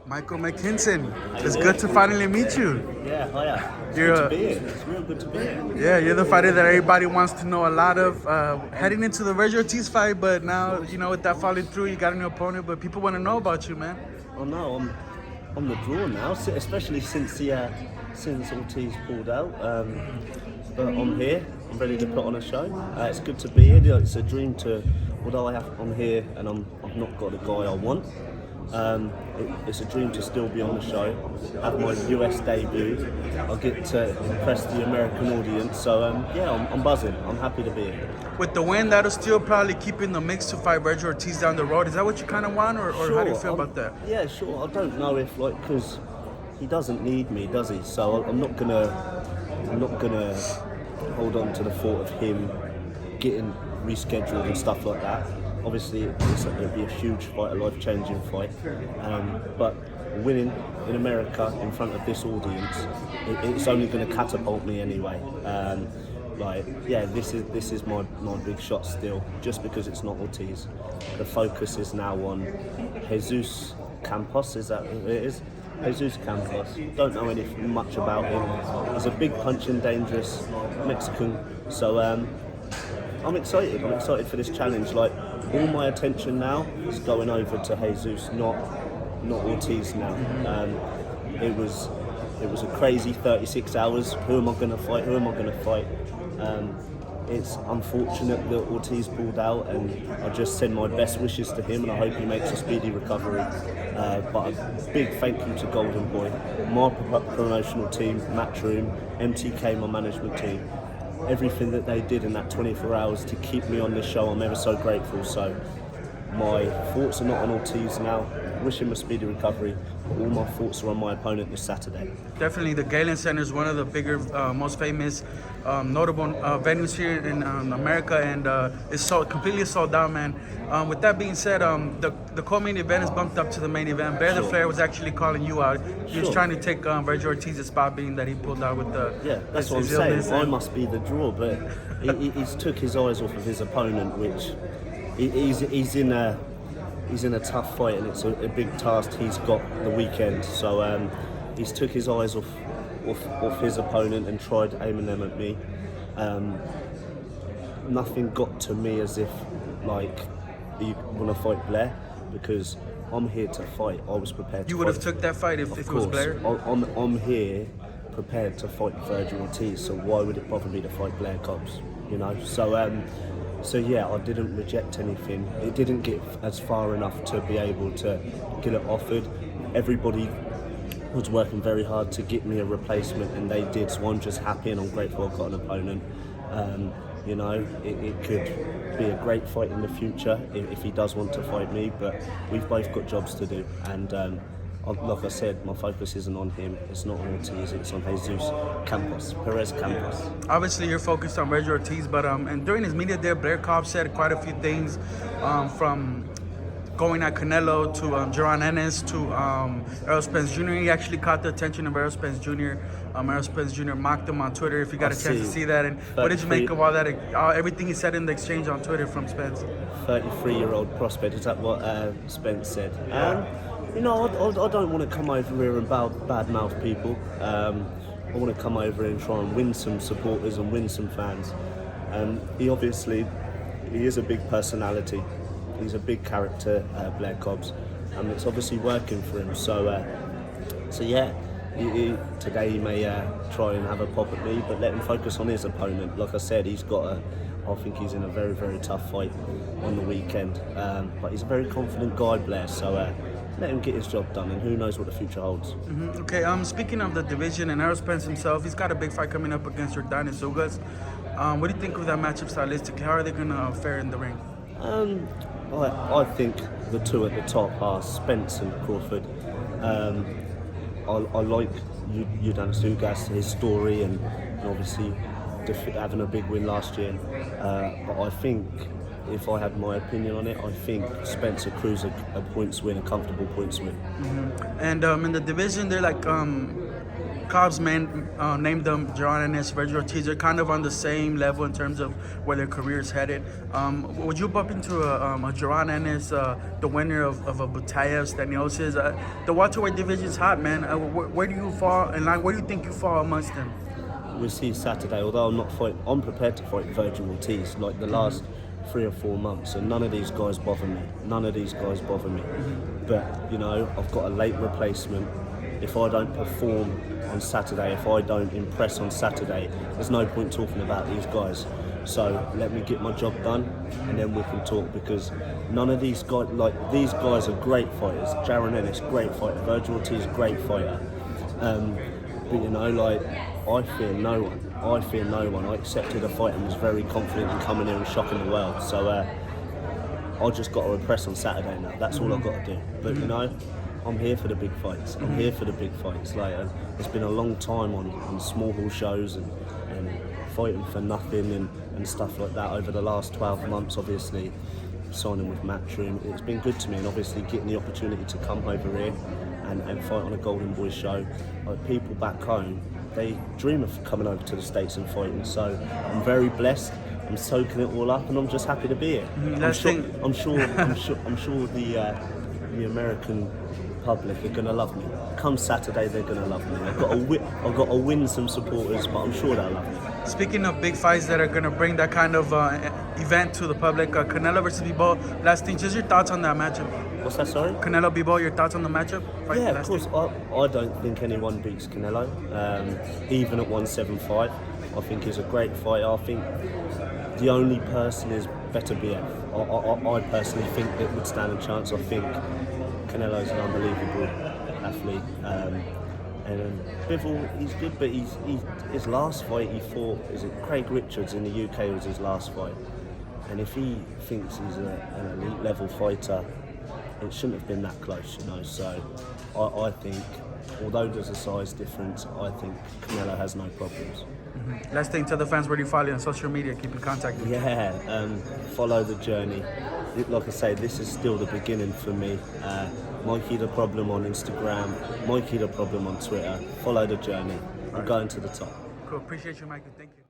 Michael Mckinson, it's good to finally meet you. Yeah, hiya. It's You're good to be here. It's real good to be here. Yeah, you're the fighter that everybody wants to know a lot of. Heading into the Vergil Ortiz fight, but now, with that falling through, you got a new opponent, but people want to know about you, man. Oh no, I'm on the draw now, especially since Ortiz pulled out. But I'm here. I'm ready to put on a show. It's good to be here. It's a dream to, although I'm here and I've not got the guy I want. It's a dream to still be on the show, have my US debut. I'll get to impress the American audience. So I'm buzzing. I'm happy to be here. With the win, that'll still probably keep in the mix to fight Vergil Ortiz down the road. Is that what you kind of want, or Sure, how do you feel about that? Yeah, sure. I don't know if because he doesn't need me, does he? So I'm not gonna hold on to the thought of him getting rescheduled and stuff like that. Obviously, it'll be a huge fight, a life-changing fight. But winning in America in front of this audience, it's only going to catapult me anyway. This is my big shot still, just because it's not Ortiz. The focus is now on Jesus Campos, is that who it is? Jesus Campos. Don't know anything much about him. He's a big punching, dangerous Mexican. So I'm excited. I'm excited for this challenge. Like, all my attention now is going over to Jesus, not Ortiz now. It was a crazy 36 hours. Who am I going to fight? It's unfortunate that Ortiz pulled out, and I just send my best wishes to him, and I hope he makes a speedy recovery. But a big thank you to Golden Boy, my promotional team, Matchroom, MTK, my management team. Everything that they did in that 24 hours to keep me on this show, I'm ever so grateful. So my thoughts are not on Ortiz now. Wish him a speedy recovery. All my thoughts are on my opponent this Saturday. Definitely, the Galen Center is one of the bigger, most famous, notable venues here in America, and it's completely sold out, man. With that being said, the co-main event is bumped up to the main event. Bear the Flair was actually calling you out. He was trying to take Vergil Ortiz's spot, being that he pulled out with the that's what I'm saying. I must be the draw, but he's took his eyes off of his opponent, which he's in a tough fight, and it's a big task he's got the weekend. So he's took his eyes off his opponent and tried aiming them at me. Nothing got to me as if like you want to fight Blair, because I'm here to fight. I was prepared to You would have took that fight if it was Blair? I'm here prepared to fight Vergil Ortiz, so why would it bother me to fight Blair Cobbs? So yeah, I didn't reject anything. It didn't get as far enough to be able to get it offered. Everybody was working very hard to get me a replacement, and they did, so I'm just happy and I'm grateful I've got an opponent. It could be a great fight in the future if he does want to fight me, but we've both got jobs to do, and like I said, my focus isn't on him. It's not on Ortiz, it's on Perez Campos. Obviously, you're focused on Vergil Ortiz, but and during his media day, Blair Cobbs said quite a few things, from going at Canelo to Jaron Ennis to Errol Spence Jr. He actually caught the attention of Errol Spence Jr. Errol Spence Jr. mocked him on Twitter, if you got a chance to see that. And what did you make of all that, everything he said in the exchange on Twitter from Spence? 33-year-old prospect, is that what Spence said? I don't want to come over here and badmouth people. I want to come over here and try and win some supporters and win some fans. He is a big personality. He's a big character, Blair Cobbs, and it's obviously working for him. So yeah, today he may try and have a pop at me, but let him focus on his opponent. Like I said, I think he's in a very, very tough fight on the weekend. But he's a very confident guy, Blair. So let him get his job done, and who knows what the future holds. Mm-hmm. Okay. Speaking of the division and Errol Spence himself, he's got a big fight coming up against Jordanis Ugas. What do you think of that matchup stylistically? How are they gonna fare in the ring? I think the two at the top are Spence and Crawford. I like Ugas, his story, and obviously having a big win last year. But I think, if I had my opinion on it, I think Spence will cruise a points win, a comfortable points win. Mm-hmm. And in the division, they're like Cobbs named them Jaron Ennis, Vergil Ortiz. They're kind of on the same level in terms of where their careers headed. Would you bump into a Jaron Ennis, the winner of a Butayev, Staniosis? The welterweight division's hot, man. Where do you fall, and where do you think you fall amongst them? We'll see Saturday. Although I'm prepared to fight Vergil Ortiz. Like the last 3 or 4 months, and none of these guys bother me. But you know, I've got a late replacement. If I don't perform on Saturday, if I don't impress on Saturday, there's no point talking about these guys. So let me get my job done, and then we can talk, because none of these guys, these guys are great fighters. Jaron Ennis, great fighter. Vergil Ortiz, great fighter. But you know, I fear no one. I accepted a fight and was very confident in coming here and shocking the world. So I just got to impress on Saturday now. That's all I've got to do. But you know, I'm here for the big fights. It's been a long time on small hall shows and fighting for nothing and stuff like that over the last 12 months, obviously. Signing with Matchroom, it's been good to me, and obviously getting the opportunity to come over here and fight on a Golden Boy show. Like, people back home, they dream of coming over to the States and fighting, so I'm very blessed. I'm soaking it all up, and I'm just happy to be here. I'm sure the American public are gonna love me. Come Saturday, they're gonna love me. I've got to win some supporters, but I'm sure they'll love me. Speaking of big fights that are gonna bring that kind of event to the public, Canelo versus Bivol. Last thing, just your thoughts on that matchup. What's that, sorry? Canelo Bivol, your thoughts on the matchup? Yeah, of course. I don't think anyone beats Canelo, even at 175. I think he's a great fighter. I think the only person is better BF. I personally think that would stand a chance. I think Canelo's an unbelievable athlete. And Bivol, he's good, but his last fight he fought, is it Craig Richards in the UK was his last fight. And if he thinks he's an elite level fighter, it shouldn't have been that close, you know. So I think, although there's a size difference, I think Canelo has no problems. Last thing, tell the fans where do you follow you on social media, keep in contact with you. Yeah, follow the journey. Like I say, this is still the beginning for me. Mikey the Problem on Instagram, Mikey the Problem on Twitter. Follow the journey. I'm going to the top. Cool, appreciate you, Mikey. Thank you.